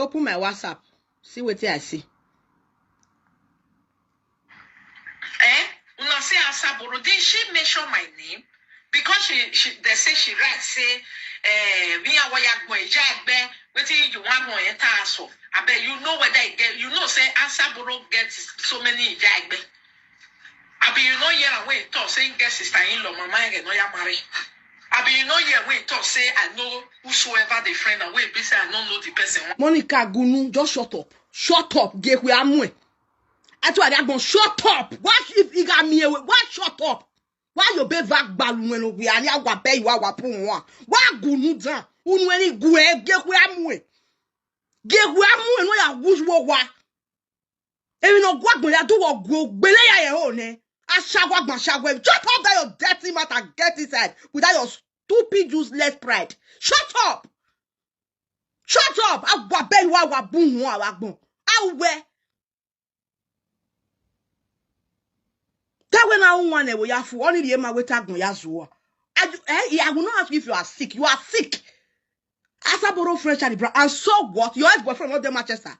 open my WhatsApp. See what I see. Una say Asaboro, did she mention my name? Because they say she writes, say, we are waiting you want more entaso. I bet you know whether I get, you know, say Asaboro gets so many jagbe. I bet you know, yeah, wait, talk, saying, get sister in law, my mind, and no, ya marry. I bet you know, yeah, wait, talk, say, I know whosoever the friend, and wait, say, I don't know the person. Monica Gunu, just shut up. Shut up, get where I'm with. I told her, I'm shut up. What if you got me away? What shut up? Why you be vac balloon when we are near what pay you are wapun one? Why Gunu down? Unweni gue, get where I'm with. Get where I'm with, no, ya who's what? And you know what, I do what go, belay your own, eh? I shagwag my shagwag. Shut up that your dirty mouth and get inside without your stupid, useless pride. Shut up! Shut up! I wabe you are wabun one, wabun. I wear. That when I want to, we have only the Emma with tag I will not ask you if you are sick. You are sick. Asaboro French and so what? Your ex-boyfriend not the Manchester.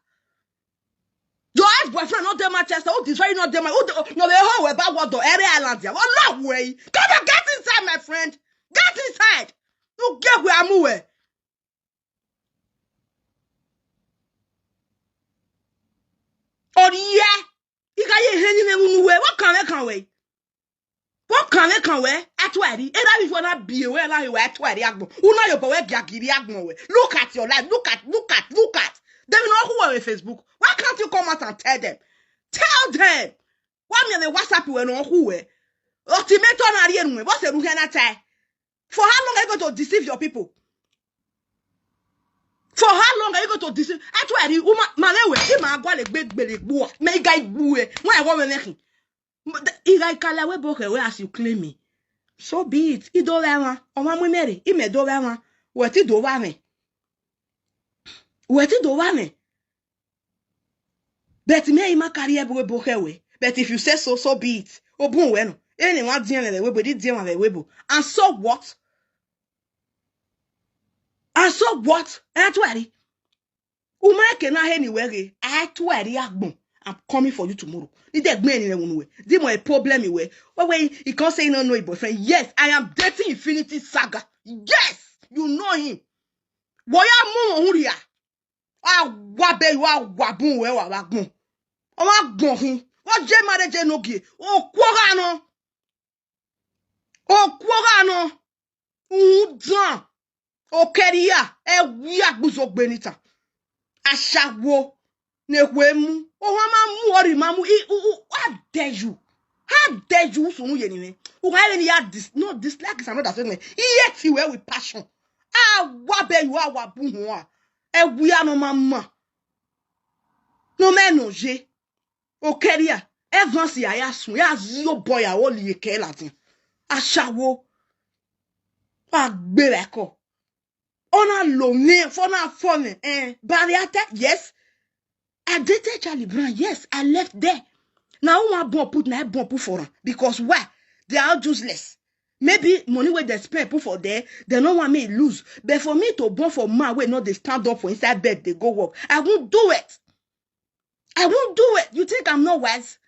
Your ex-boyfriend not the Manchester. Oh, this very not the Manchester. No, the whole about what the area island here. What long way? Come on, get inside, my friend. Get inside. You get where I'm moving. Oh yeah. You got your hand in the way. What can we? What can I can wear? Atwari. And that is when I be aware now you wear atwari agbo. Una your boy gagiri agbo. Look at your life. Look at. They know who are on Facebook. Why can't you come out and tell them? Tell them. Why me the WhatsApp you know who we? Ultimate on ariye what's the ruhena tie? For how long are you going to deceive your people? For how long are you going to deceive? Atwari malewe ima agwa le gbele gbo. Me guy buwe. Why go me if I call away book away as you claim me, so be it. I don't ever. O ma mu mere. I me do ever. What it do wa me? What it do wa me? But me ima carry book away. But if you say so, so be it. O bun we no. Anyone dian le we body dian le we bo. And so what? And so what? Atwari. U ma ke na anywhere. Atwari agbon. I'm coming for you tomorrow. Did that man in one way? Did my problem away? Wait, he can't say no, no, boyfriend. Yes, I am dating Infinity Saga. Yes, you know him. Why am I here? Ah, wabe you are wabun we wabun. Oh, my God, what J marriage no gi? Oh, Quagano. Udan. Oh, Keria. We are buzo benita. Ashawo. Newemu. Oh, worry, mamu. How dare you? How dare you? So you anyway. Why any this? No, dislike is another thing. Yet you wear with passion. Ah, wabe you are wabu. We are no mama. No man no je. O career. Evans ya yasu. Ya zio boy a oli yeke latin. Ashawo. Pa gbeleko. Ona lo me. Fona phone. Barriate. Yes. I dated Charlie Brown. Yes, I left there. Now I want put na bon put for them because why? They are useless. Maybe money where they spend put for there, they don't want me to lose. But for me to born for man where not they stand up for inside bed, they go work. I won't do it. I won't do it. You think I'm not wise?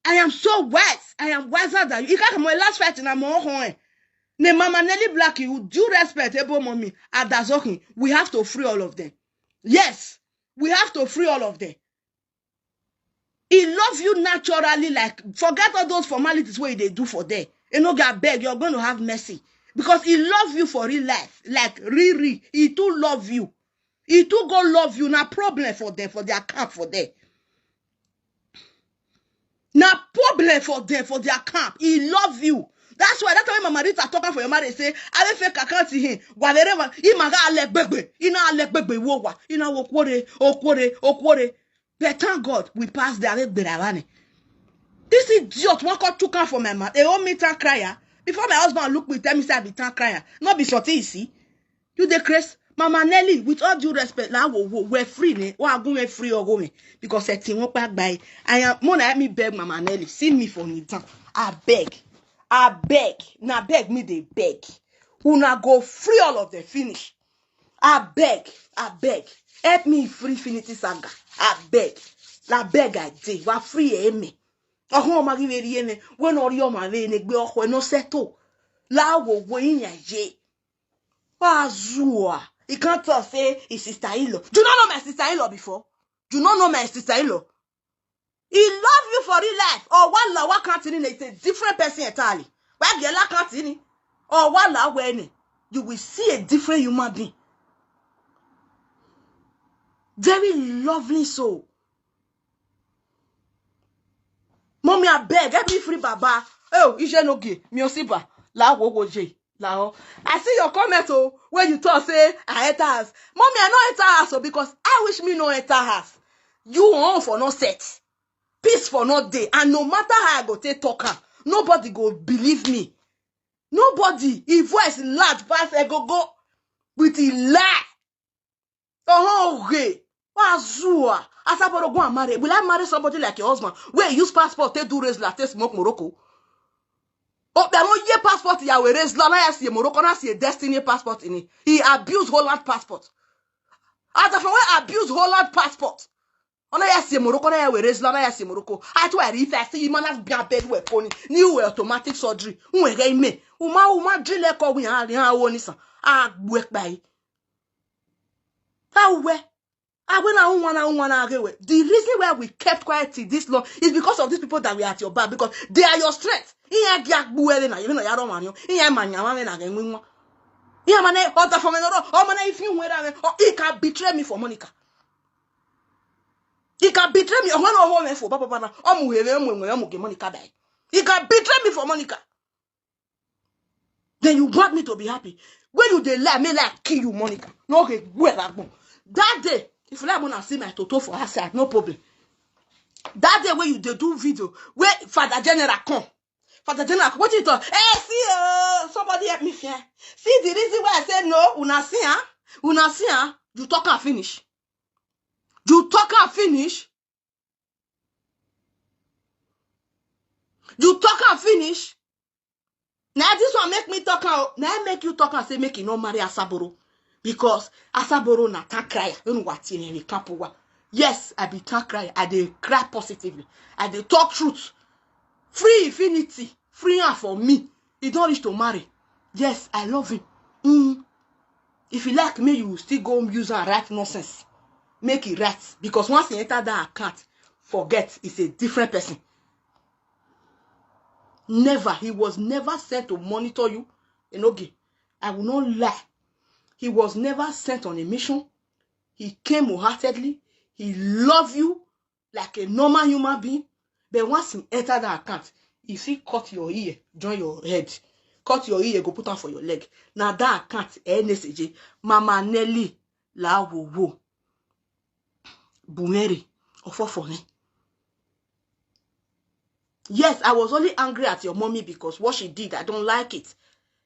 I am so wise. I am wiser than you. You can't come my last fight in a more home. Ne mama Nelly Black, you do respect able mommy at Dazokin. We have to free all of them. Yes. We have to free all of them. He love you naturally, like, forget all those formalities where they do for them. You know, God beg, you're going to have mercy. Because he love you for real life. Like, really. He too love you. He too go love you. Not problem for them, for their camp, for them. Not problem for them, for their camp. He love you. That's why Mama Rita talking for your mother say, I don't fake account to him. Whatever, he maga alek bebe. He na alek bebe wowa. He na okwore. But thank God, we passed the alek beravane. This idiot one called took out for my mouth. They all me tan crier. Before my husband look me, tell me say I be tan crier. Not be shorty, you see. You the Chris, Mama Nelly, with all due respect, now we're free, ne? Or I'm going free or going because I think walk back by. I am more let me beg Mama Nelly. See me for me down. I beg. Now beg me they beg. Who now go free all of them finish. I beg. Help me free Finity Saga. I beg. La beg I did. Wa free me. Oh, my give when or your man gbe no settle. La wo in ya je. Wazua. He can't say his sister-in-law. Do you not know my sister-in-law before? Do you not know my sister-in-law? He love you for real life. Or what can't in it's a different person entirely. Why girl can't in or what when you will see a different human being. Very lovely soul. Mommy, I beg, help me free Baba. Oh, Ije no gay. Mi osiba. La wo je. La. I see your comment when you talk say I enter house. Mommy, I no enter house because I wish me no enter house. You on for no set. Peace for no day. And no matter how I go take talk her, nobody go believe me. Nobody. If voice large pass I go with a lie. Oh, okay. Wazua. Asaboro go and marry. Will I marry somebody like your husband? Where you use passport, take do raise latte, smoke Morocco. Oh, there no ye passport ya we raise la na see Morocco na see destiny passport in it. He abused Holland passport. As of when abuse Holland passport. Ona ya see Morocco na we raise la na see Morocco. I to I if I see man as bia bed we pony. New automatic surgery. Unwe ga ime. Uma drille ko wi han woni san. Ah work by. How we? The reason why we kept quiet till this long is because of these people that we are at your back, because they are your strength. You can betray me for Monica. He can betray me. He can betray me for Monica. Then you want me to be happy. When you dey lie, me like kill you, Monica. No, okay, that day, if you like to see my toto for her side, no problem. That day when you do video, where Father General come. Father General, what you talk? Hey, see, somebody help me fear. See the reason why I said no, una see, you talk and finish. You talk and finish. You talk and finish. Now this one make me talk out. Now make you talk and say make you no marry Asaboro. Because Asaboro na can cry. Yes, I be can cry. I dey cry positively. I dey talk truth. Free infinity. Free her for me. He don't reach to marry. Yes, I love him. If you like me, you will still go use and write nonsense. Make it right. Because once you enter that account, forget it's a different person. Never. He was never sent to monitor you. Enoge. I will not lie. He was never sent on a mission. He came wholeheartedly. He loved you like a normal human being. But once he entered that account, if he cut your ear, join your head. Cut your ear, go put on for your leg. Now that account, NSJ, Mama Nelly, La Wo, Bumeri, for me. Yes, I was only angry at your mommy because what she did, I don't like it.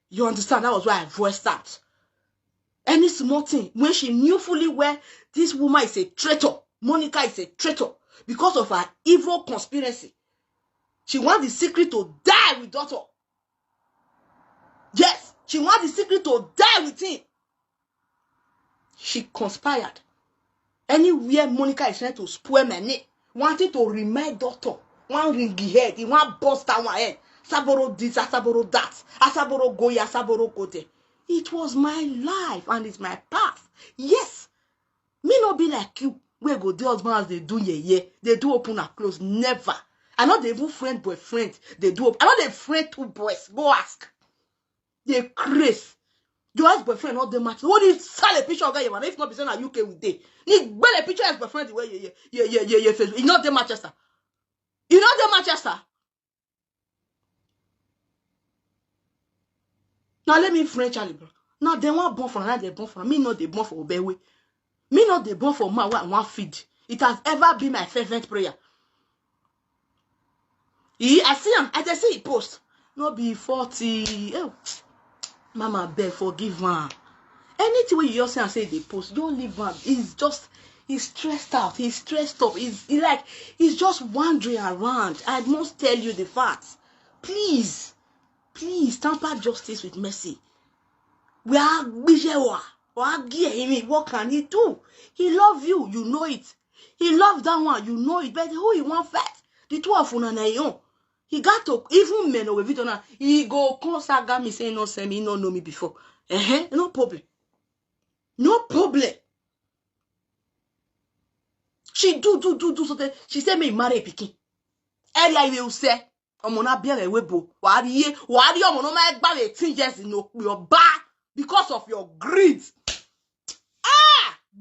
You understand? That was why I voiced out. Any small thing, when she knew fully well this woman is a traitor, Monica is a traitor, because of her evil conspiracy. She wants the secret to die with daughter. Yes, she wants the secret to die with him. She conspired. Anywhere Monica is trying to spoil my name, wanting to remind daughter, one ringy head, he want bust down my head. Asaboro this, Asaboro that, Asaboro go here, Asaboro go there. It was my life and it's my path. Yes. Me not be like you. Where go the husband as they do yeah. They do open and close. Never. I not they even friend boyfriend. They do open. I not they friend two boys. Go ask. They crazy. Your ex boyfriend not the match. What is sell a picture of guy man? If not be saying UK with day. Need buy a picture ex boyfriend the way yeah Facebook. You not the Manchester. You not the Manchester. Now let me French Charlie, bro. Now they want born for now they born for me not they born for Obewe. Me not they born for my one feed. It has ever been my fervent prayer. I see him. I just see he post. Not be 40. Oh, Mama beg forgive her. Anything you just say and say they post, don't leave him. He's stressed out. He's stressed up. He's just wandering around. I must tell you the facts. Please tamper justice with mercy. We are Bijewa. What can he do? He love you, you know it. He love that one, you know it. But who he want first? The two of una na yon. He got to, even men with it on, he go consaga me saying no, send me, no know me before. No problem. No problem. She do something. She say me marry pikin. Ella will say, Omona be a webo. Why Omona my bad 18 years in your bar because of your greed.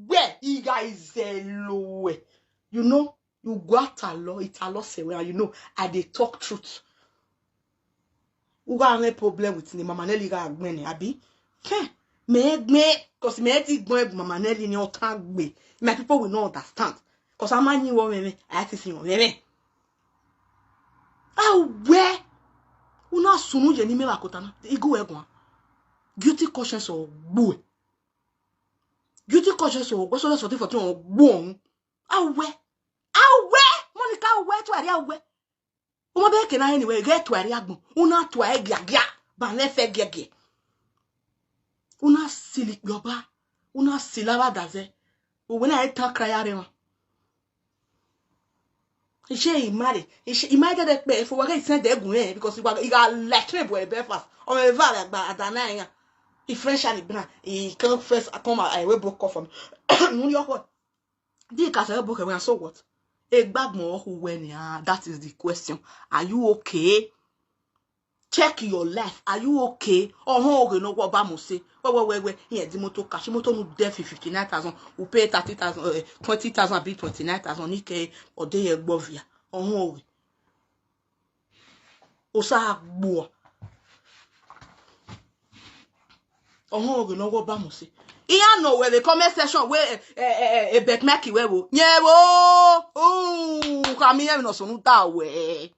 Where you guys low. You know, you got a law, it's a law say where you know, I they talk truth. You got any problem with me, Mama Nelly got many, Abby? Me, cause me Mama Nelly no tank me. My people will not understand. Cause I'm a new woman, I have to see you. Where? Una sunu je ni me la kotana. Igu egwa. Guilty conscience or boo. Guilty conscience or go so le sorti for tu on bon. Where? Monica where to area where? Uma be ke na anyway get to area gbon. Una to egya ba le fe gege. Una sili yoba. Una silaba daze. O when I talk cry are ma. He married. He might get a for what he sent the gun because he got lectured boy Belfast. Or a valley at Danaya. He French and he can't first come out. I will broke off from New York. Did Castle book and so what? A bag more who when that is the question. Are you okay? Check your life. Are you okay? Or how you know what Bamo say? Wait. Here, the motor cash. Motor no debt 59,000. We pay 30,000, 20,000, be 29,000. Nike or day above ya. Or how? Osa boa. Or how you know what Bamo say? Iyan know where the comment section where a bet maki webo. Yeah, oh, come here no so nuta we.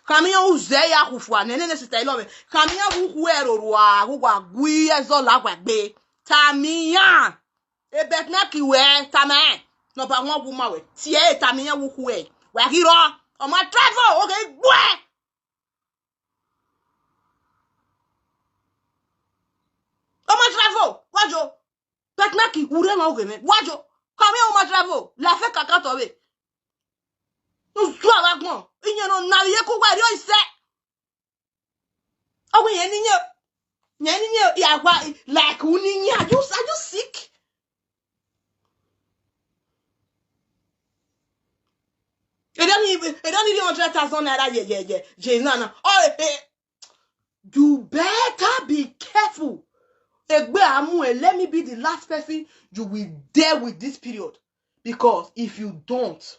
Kamia uzeya kufwa nene sister ilove kamia huero rwa hugwa gwi ezola gwagbe tamia ebetna kiwe tama no ba won buma we tie tamia huwe wa hiro o ma travel okay gwe o ma travel wajo betna ki ure ma oge me wajo kamia o ma travel la fe kaka to we no zo alagbon iyan no na ye ko gwa ri o ise. Oh, yeah, like are you sick? It don't even 100,000 naira. Yeah. Oh, you better be careful. Let me be the last person you will deal with this period. Because if you don't,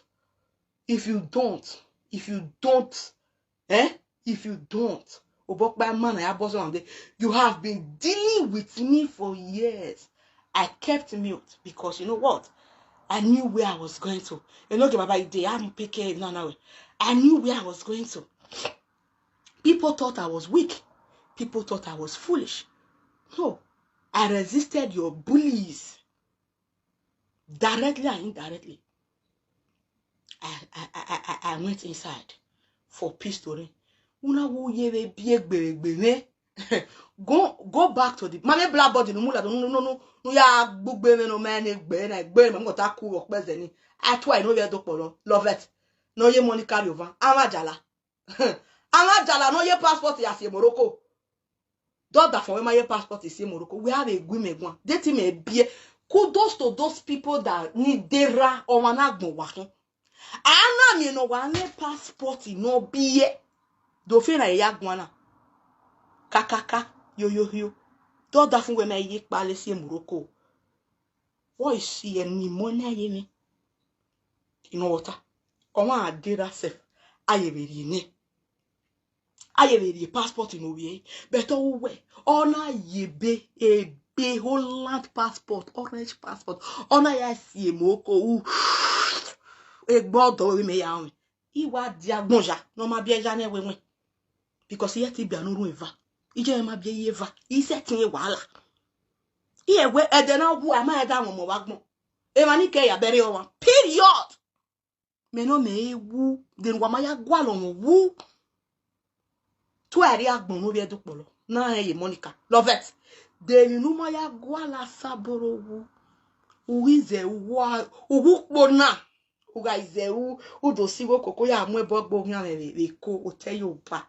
you have been dealing with me for years. I kept mute because you know what? I knew where I was going to. You know, I'm picking now. I knew where I was going to. People thought I was weak. People thought I was foolish. No, I resisted your bullies. Directly and indirectly. I went inside for peace to reign. Go back to the mame black body no ya gbugbe no man egbe na egbe me ngota ku work bezeni atwa no we dokporo love it no ye money carry over amajala no ye passport ya se Morocco do that for my passport is in Morocco we have a gwimegwan date me bie kudos to those people that need dera or managbon wakin ana mi no wa ne passport no bie do fe na ya gwana kakaka yo do that fun we me yi pale si Morocco what is see any money ye me in water o ma dera self ayeberi passport no we better we ona yebe ebe Holland passport orange passport ona ya si Morocco egbodo we me ya won iwa diagbonja no ma bia ja na we because yet be anuru eva ije ma bia eva ise tin wahala iye we ede na wu ama eda won mo wagbon e ma ni ke ya bere o wan period me no me wu den wa ma ya gwa lo wu to ari agbon no bi edupolo na ye Monica love it de numa ya gwala Asaboro wu uize wa uwukpona uga ize udosiwo koko ya mu ebo gbo yan le ko oteyo ba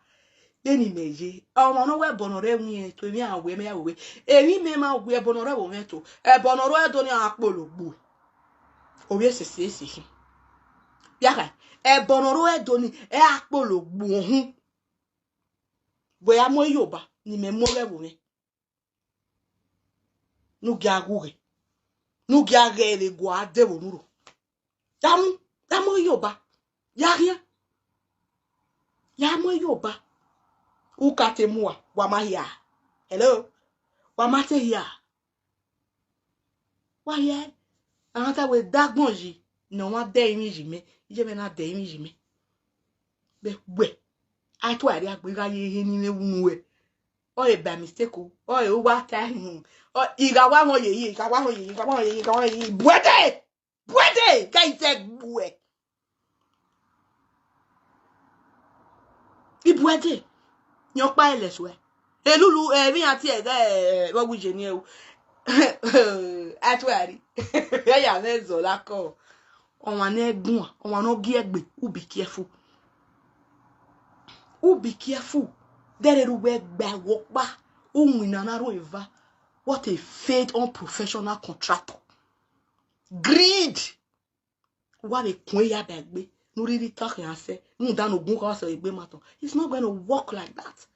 eni meje ọmọ no we bonore nwi to mi awe me awe emi me ma we bonore wo me to e bonoro edo ni apologbu owe sese yaka e bonoro edo ni e apologbu ohun boya mo yoba ni me mo rewo me nu giaguge nu giagele gwa dewo nuro damu yoba yaria ya mo yoba ukate mua wamahia hello wamate hia waye anata we dagbonji no wa de imiji me ije me na de imiji me be we atu ari agbega ye ihe ni mewu o e by mistake o e wa time o igawa won ye bwede kai te bwe ibwede nyopa eleswe elulu mi ati ege wo wuje ni ewu atu ari ya mezo lako onwa na egun onwa no gi egbe be careful there we gba wo pa ohun na ro eva what a failed unprofessional contractor greed wa le kun ya begbe no really talk yan se nu dan ogun ka so egbe maton it's not going to work like that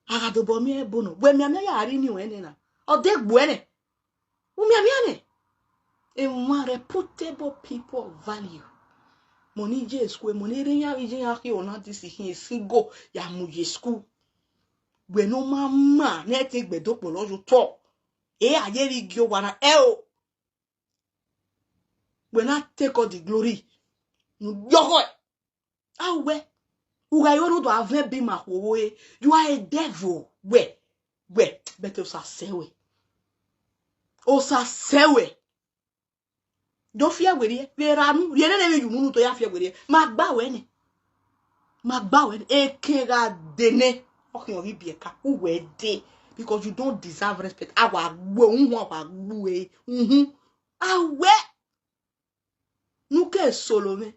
agadobo mi e bono we mi ya ari ni we na odegbu ene umi amiane a more reputable people of value money je school money rinya ije ya ki ona this hin single ya mu je school we no mama na te gbedopo loju to e ayeri gi o wana o we na take all the glory nu yoho awe uga yoru do have be makowo you are a devil we better osa sewe do fia were veranu ye ne yu nunu to ya fia were magba we ekega dene okin obi bieka uwe de because you don't deserve respect awa gbo unhu awa gbo awe nuke solome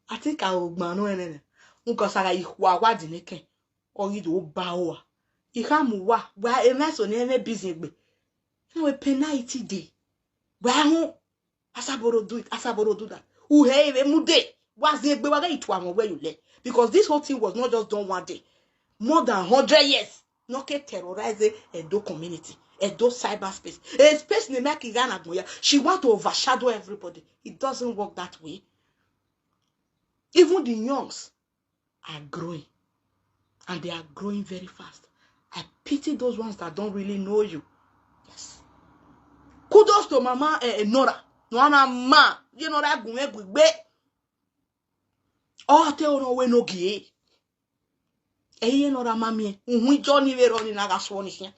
atika ogbanu enene nko sara ihwa wadi neke ori do ba o ihamu wa emeso ne eme business gbe no penalty day wa hu Asaboro do that uhebe mude was the egbe wa ga itu awon where you le because this whole thing was not just done one day more than 100 years no ke terrorize Edo community Edo cyberspace a space ne make Ghana goya she want to overshadow everybody. It doesn't work that way. Even the youngs are growing and they are growing very fast. I pity those ones that don't really know you. Yes, kudos to mama Nora no ana ma you know that gun egbe o te ono we no gie eye Nora mami unhu ijo ni we ro ni na ga so ni hia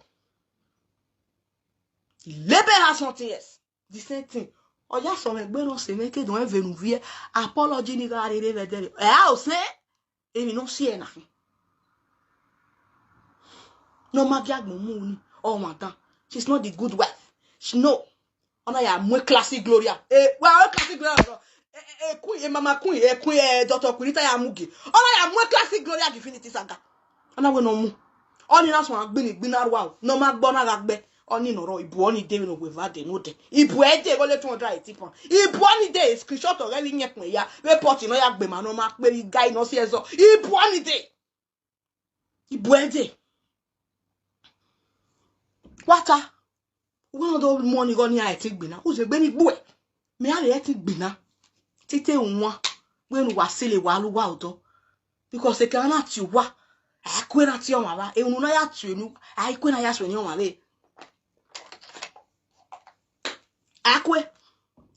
lebe has something yes the same thing oya so me gbe no se me ke don evenu vie apology ni ga re ve dere o se emi no si e na no magiagbon mu ni o watan she's not the good wife she know ona ya mu classic gloria well classic gloria queen mama queen queen Dr. Kunita ya mugi ona ya mu classic gloria divinity saga ona we no mu oni na so agbe ni gbinaruwa no ma gbo na ga gbe oni noro ibu oni de no we va de no de ibu e de go le 280 pound ibu oni de screenshot o really nyekun ya report no ya gbe ma no ma pe guy no si eso ibu oni de ibu e de wata one of those money go ni a ti gbina o se gbe ni gbo e me a le ti gbina tite unwa we nu wa sele wa lu wa odo because e kan na ti wa akwe na ti o ma ba enu na ya tu enu akwe na ya so ni o ma le akwe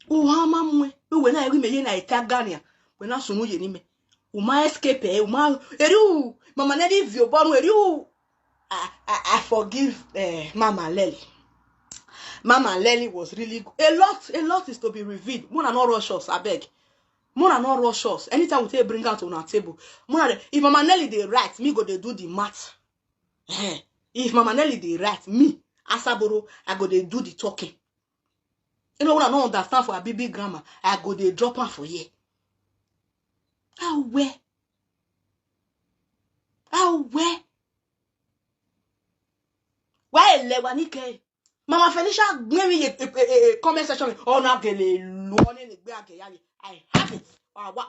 o ha ma mwe we na eri me ye na itagania we na sunu ye ni me o ma escape o ma eri mama na di vio bonu eri I forgive Mama Lely. Mama Lely was really good. A lot is to be revealed. Mona no rush us, I beg. Mona no rush us. Anytime we take bring out on our table. Mona, if Mama Nelly they write, me go they do the math. If Mama Nelly they write, me, Asaboro, I go they do the talking. You know what I don't understand for a baby grammar, I go they drop her for ye. How where? How where? Why lewanike? Mama Felicia give me a comment section. Oh, now get a loan in the bag. I have it.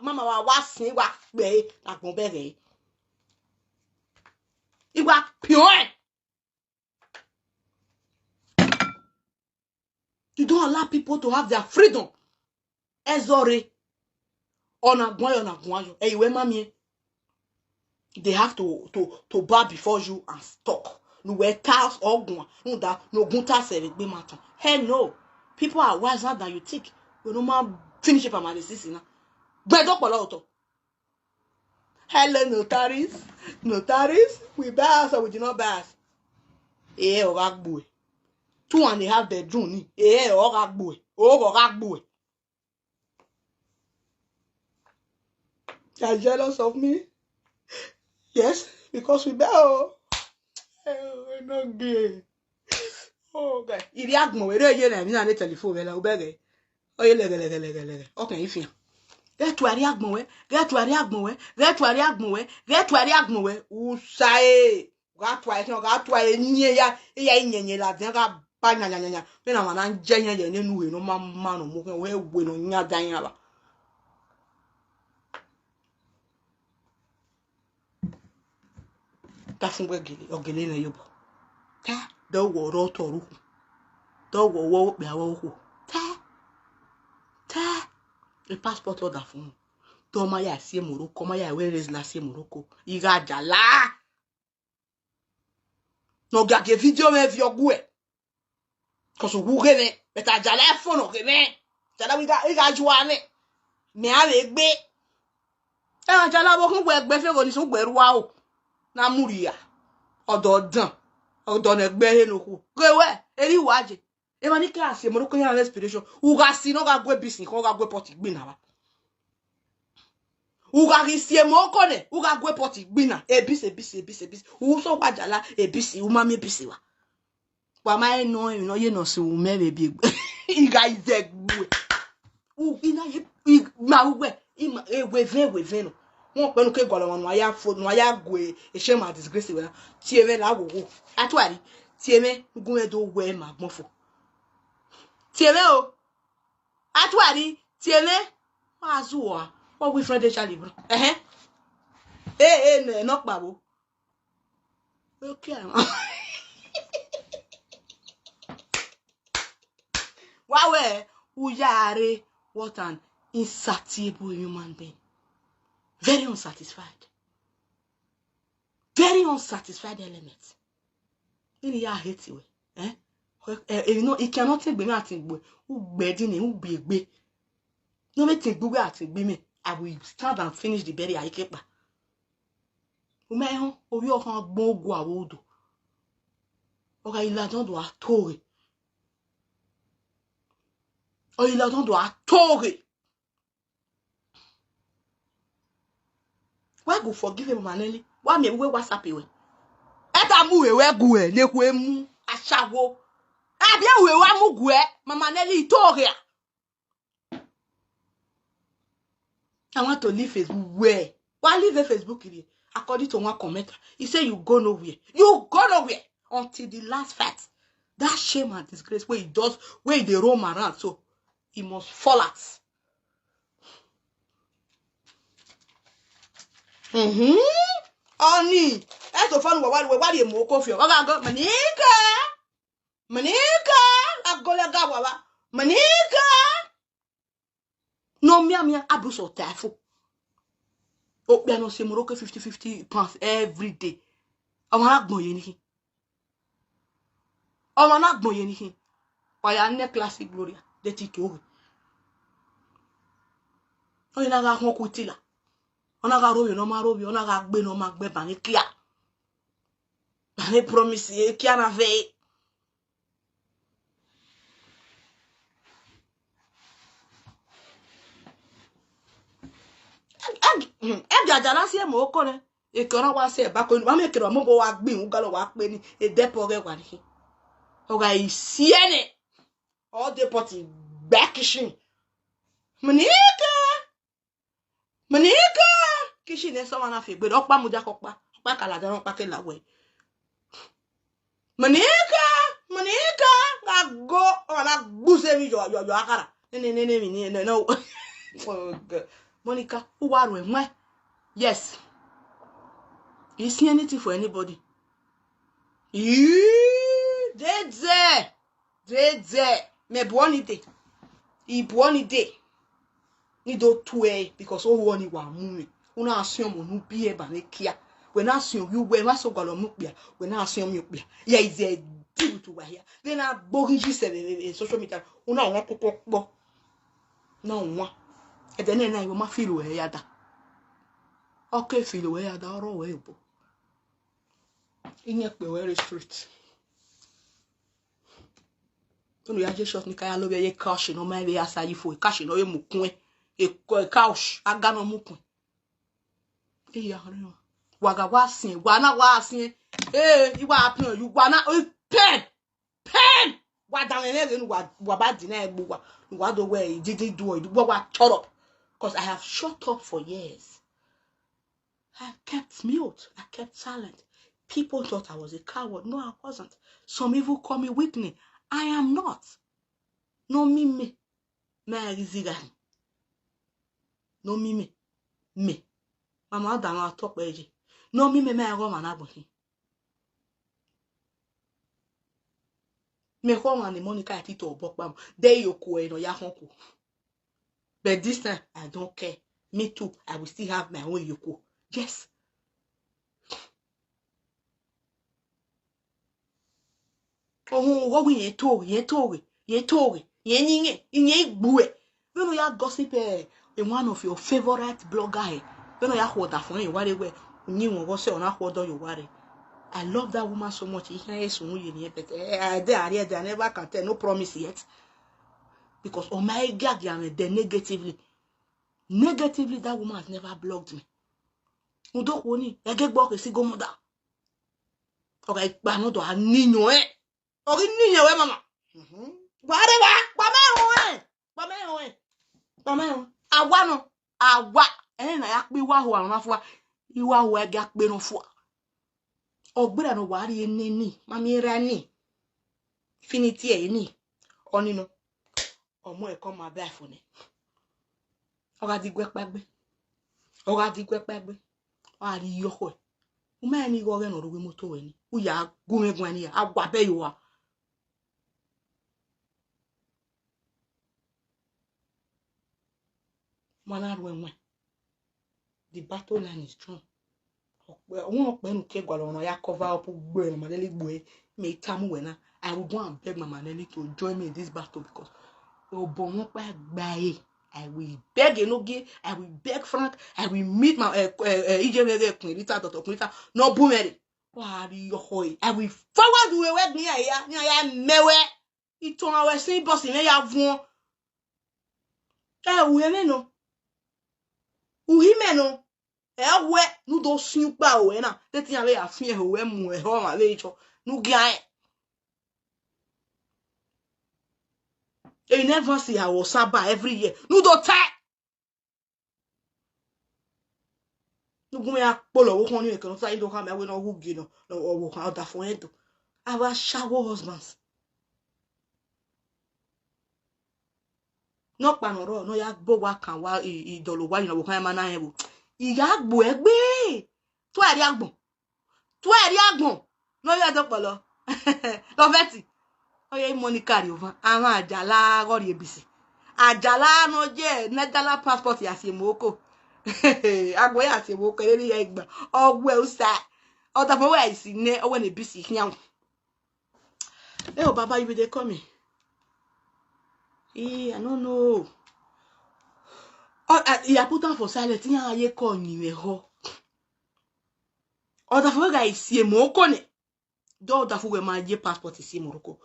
Mama was saying what way like Bombay. It was pure. You don't allow people to have their freedom. Ezore. On a guayo. Hey, where mommy? They have to bow before you and talk. No wear cows or gun. No that no gunta service be matter. Hey no. People are wiser than you think. We no man finish up my decision now. But up a lot. Hello, notaries. We buy or we do not buy. Eh, or boy. 2.5 bedroom. Eh, or boy. Or boy. You are jealous of me? Yes, because we buy. Oh, we're not gay. Oh, God. Il y a que moi, il y a un téléphone là, au bébé. Oh, il est. Ok, il fait. Get to Ariag Moe, get to Ariag Moe, get to Ariag Moe, get to Ariag Moe. Ou ça est. Gatwa, nya ya la denga ba nya. Me na wana njenya ye ne nu we no mama no mo we no nya dan ya ba. Ta fun ogele na yobo. Ta do wo ro to ru. Do wo pe awo ku. Ta le passport order fun. Do ma ya si Morocco, ma ya we res la si Morocco. Iga jala. No ga ke video me vi ogwe. Koso wu gene, beta jala phone o gene. Jala iga juane. Me a le gbe. E jala bo kun gbe fe go ni so gberu wa o. Na muria. Ododan. Odon egbe he no ku. Rewe, eri waje. E ma ni class e Morocco yan respiration. U ga si no ga gbe business, ko ga gbe port gbe na ba. U ga risie mo ko ne, u ga gbe port gbe na. Ebisi. U so wa jala ebisi, u ma me bisi wa. Wa ma no, you know, you know so u me be iga izegbu. U ina ma we we no. Won pe no ke golo won aya fo no aya gwe e shame and disgrace we ti eme la wo atuari ti eme gun edo we ma gbon fo ti eme o atuari ti eme wa zuwa what we friend dey libro no pa bo okay wa we uyare what an insatiable human being. Very unsatisfied. Very unsatisfied element. You hate you. You know, it cannot take me at who bedding who be. No me think Google at me. I will stand and finish the berry I keep. Umeho, obi o kan gbon ogun awodo. Oga iladan do atore. O iladan do atore. Why go forgive him, Manelli? Why me we WhatsApp we? Eta mu we gue ne ku emu asawo. Abia we wa mu gue, Mama Nelly Itoria. I want to leave Facebook where? Why leave Facebook here? According to one commenter, he said you go nowhere. You go nowhere until the last fight. That shame and disgrace where he does, where they roam around, so he must fall out. Oni, that's the fun. What you more coffee? I got Manika. I go la gawa. Manika. No mia abuse or tafu. Oh, we are not saying Morocco 50 pounds every day. I want to go anything. I want to go anything. Why are ne classic Gloria? They take over. Oh, you know that one kutila. Ona ga robi no ma robi, ona ga gbe no ma gbe bani kia. Bani promise e kia na ve. Jala si e mo ko ne. E ko na wa se ba ko ni, wa me kero mo bo wa gbe un ga lo wa pe ni e depo re wa ni. Oga isiene. All the party backishing. Manika. Kishi ne so wana fe gbe okpa muja kokpa. Okpa kala dan okpa ke lawe. Manika. Ga go ona buse mi yo akara. No. Oh God. Monica, who are we? Yes. You see anything for anybody? Deze. Me buonide. Ni do tue because all one wa mumi. Una assume onu bi e ba ne kia. When I assume you we ma so gwalo mu bia. When I assume you bia. Yeah, is a deal to wa here. Then I borigi se social media. Una won popo. No one. And then I will ma feel we ya da. Okay, feel we ya da oro we bo. Inye pe we street. Tunu ya je shot ni kaya lo be ye cash no ma be asa yi fo cash no ye mukun e cash aga no mukun. E ya ro. Waga wa sin iwa apin you wa na pen wa down le wa ba di na egbo wa do we didn't do it wa shut up because I have shut up for years. I kept mute. I kept silent. People thought I was a coward. No, I wasn't. Some even call me weakling. I am not. No me. No me. Mama dama talk beji. No me go man abuhi. Me ho man the Monica atito obokbam. There you ko no ya honko. But this time I don't care. Me too. I will still have my own yoko. Yes. Oh, what we ye toge. Ye ninge. Inye bue. You know ya gossip in one of your favorite blogger. You know ya hold that for you. What they were. You know say on a hold on you worry. I love that woman so much. But I never can tell. No promise yet. Because oh my God, they negatively, that woman has never blocked me. Udo woni, ege gbo ke si gomoda. Okay, pa no do aninyo mama. Gbare wa, pa me awa. Na ya pe wa ho arun afwa. Iwa ho ege ape no fo. Ogbera no wari eneni, mami rani. Finiti e ni. Oni no. Omo e come my back for ni. Oga di gwe pagbe. Ari yoko. Uma ni go ge no ruwe moto we ni. Uya gume gwani ya agwa be yo wa. Mana ruwe. The battle line is strong. Won pe nu ke gwalo no ya cover up gbe no malele gbe me tamu we na. I will go and beg Mama Nelly to join me in this battle because obo won pa gba I will beg Enogi, I will beg Frank, I will meet my EJ Kunita, Dr. Kunita, no boomeri. I will forward the way near mewe. It on our same boss in a von. No. Uhimeno. We no do snoop bow na. Let me a fear who am we home a later. No guy. You never see I was saba every year. No do tie. No go me a polo wo kon you can say do come we no who no wo kan da fun edo. Our shower husbands. No panoro no ya gbo wa kan wa idolo wa wo kan ma na yen wo. Iya gbo egbe. To ari agbon. No ya do polo. Lo veti. Oye Monica ri over. Àwọn Àjàlá gori ebisi. Àjàlá no je Netherlands passport ya si moko. Agbo ya si moko eri ya igba. Ogwe usa. Oda fo we isi ne owe ne bisi hian. Oh baba you dey come me. I don't know. Oh, you put on for silent. Ya ye call ni we ho. Oda fo we isi moko ne. Do oda fo we ma je passport isi moko.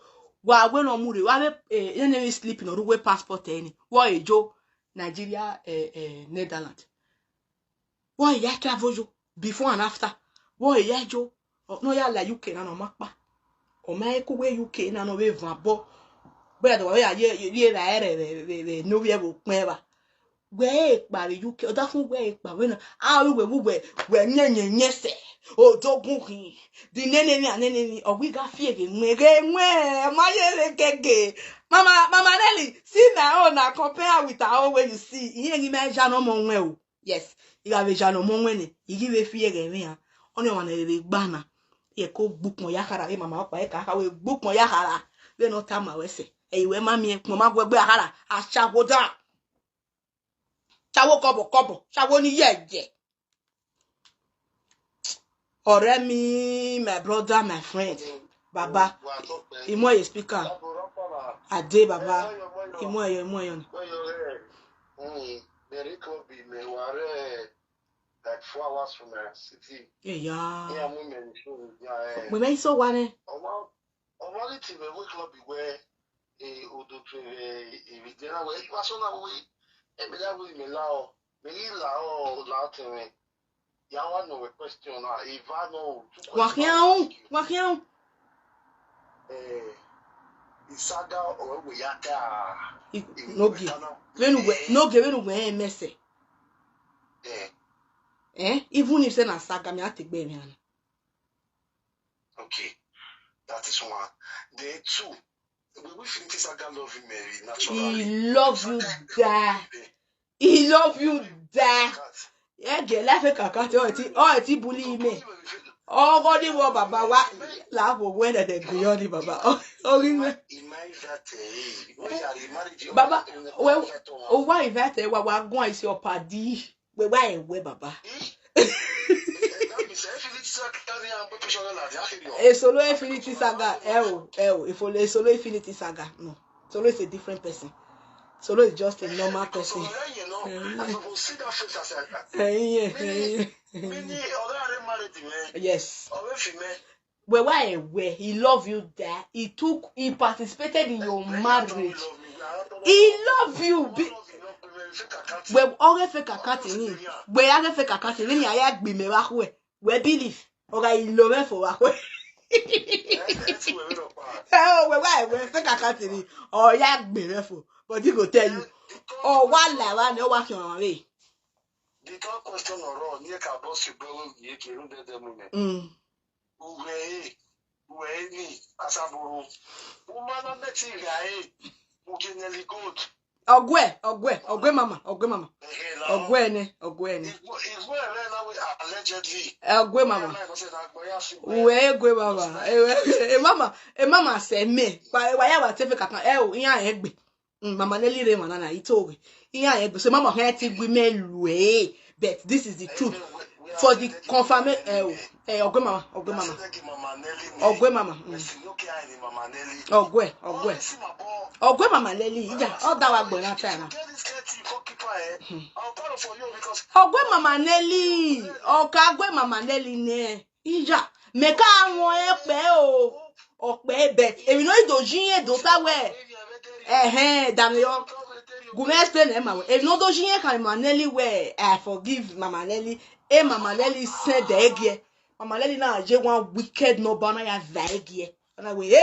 Wa we no mure wa we sleep no ruwe passport eni wa ejo Nigeria Netherlands wa ya travel jo before and after wa ya jo no ya la UK na no mapa O mai ku we UK na no we van bo. Be do we ye la ere no we bo pin ba. We pari UK o da fun we pa we na a we nye se. O dogun hin. Di nene o we ga fie ge ma ye le gege. Mama Nelly, see now na compare with our own when you see. Here you may jano monwe. Yes, you have a jano monwe. You give a fear game. Only one a banner. You go book my yakara, mama, I will book my yakara. We no time I will say. Hey, where mammy, mama, go be a hara. I shall go down. Chawo kobo. Shawoni ye. Oremi, my brother, my friend. Baba, imo ye speaker. Ade baba, imo yon. Like 4 hours from the city. Yeah. Yeah. We may so one. Only team we club where a Odo a dinner where you are so now we and that will me lao to me. Yawa no question if I know Wakiao. Isaga or we yaka. No give we messy. Even if say na saga me ati gbe mi an. Okay. That is one. Then two. We finish Saga love him naturally. He love you there. He love you there. Yeah, get laugh kakati o ti bully me. Oh God, you baba wa laugh when they agree on baba. Oh, Baba, well, why that wa go is your party. We why baba. A solo infinity saga, if only solo infinity saga, no. Solo is a different person. Solo is just a normal person. Yes. Where he love you there. He participated in your marriage. He love you. Well, all fake akati. We are fake akati. Ni aya gbi me wa we. We believe. Oga he love for wa we. Oh, we fake akati. Oh, ya gbi me for. But he go tell you. Oh, one no wa on way. The third question or near Cabos ye kill them. Uwe Asaboro. Woman met Ugenelli good. Ogwe mama. Ogwe. Allegedly. Ogwe mama. Mama say me. Why ya tefe kaka iya egbe. Mama Nelly re manana itowe. Iya egbe. So mama hati gbe me lue. But this is the truth. For the confirmation Ogwe mama. Ogwe mama Nelly. Yeah, all that wa gbo na time. Ogwe mama Nelly. Okagwe mama Nelly ne. Ija. Meka awon epe o. Ope bet. Emi no idojin do ta we. Damn yo. Gume explain ma we. Emi no dojin kan mama Nelly we. I forgive mama Nelly. Mama Nelly said the egg. Mama Nelly na je one wicked no bana ya vagie. And I we